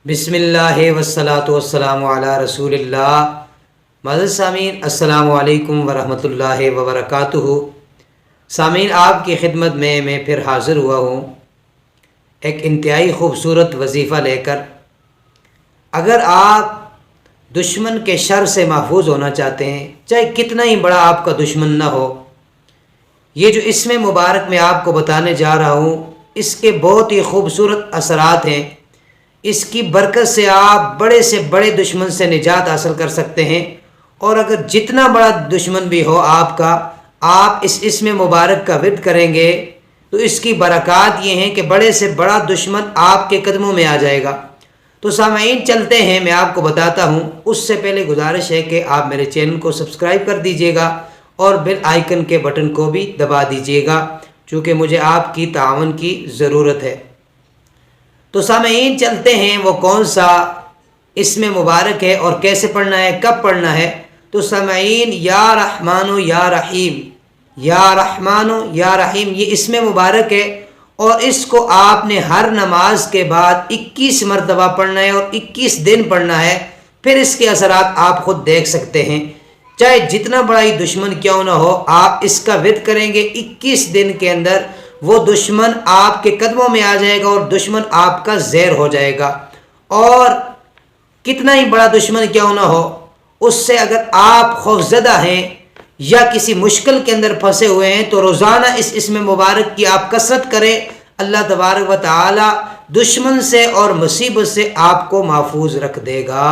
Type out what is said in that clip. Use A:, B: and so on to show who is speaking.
A: بسم اللہ والصلاۃ والسلام علی رسول اللہ۔ معزز سامعین، السلام علیکم ورحمۃ اللہ وبرکاتہ۔ سامعین، آپ کی خدمت میں پھر حاضر ہوا ہوں ایک انتہائی خوبصورت وظیفہ لے کر۔ اگر آپ دشمن کے شر سے محفوظ ہونا چاہتے ہیں، چاہے کتنا ہی بڑا آپ کا دشمن نہ ہو، یہ جو اسم مبارک میں آپ کو بتانے جا رہا ہوں، اس کے بہت ہی خوبصورت اثرات ہیں۔ اس کی برکت سے آپ بڑے سے بڑے دشمن سے نجات حاصل کر سکتے ہیں، اور اگر جتنا بڑا دشمن بھی ہو آپ کا، آپ اس اسم مبارک کا ورد کریں گے تو اس کی برکات یہ ہیں کہ بڑے سے بڑا دشمن آپ کے قدموں میں آ جائے گا۔ تو سامعین، چلتے ہیں، میں آپ کو بتاتا ہوں۔ اس سے پہلے گزارش ہے کہ آپ میرے چینل کو سبسکرائب کر دیجئے گا اور بیل آئیکن کے بٹن کو بھی دبا دیجئے گا، چونکہ مجھے آپ کی تعاون کی ضرورت ہے۔ تو سامعین، چلتے ہیں، وہ کون سا اسم مبارک ہے اور کیسے پڑھنا ہے، کب پڑھنا ہے۔ تو سامعین، یا رحمان و یا رحیم، یا رحمان و یا رحیم، یہ اسم مبارک ہے، اور اس کو آپ نے ہر نماز کے بعد 21 مرتبہ پڑھنا ہے اور 21 دن پڑھنا ہے۔ پھر اس کے اثرات آپ خود دیکھ سکتے ہیں۔ چاہے جتنا بڑا ہی دشمن کیوں نہ ہو، آپ اس کا ورد کریں گے، 21 دن کے اندر وہ دشمن آپ کے قدموں میں آ جائے گا اور دشمن آپ کا زیر ہو جائے گا۔ اور کتنا ہی بڑا دشمن کیوں نہ ہو، اس سے اگر آپ خوفزدہ ہیں یا کسی مشکل کے اندر پھنسے ہوئے ہیں تو روزانہ اس اسم مبارک کی آپ کثرت کریں۔ اللہ تبارک و تعالی دشمن سے اور مصیبت سے آپ کو محفوظ رکھ دے گا۔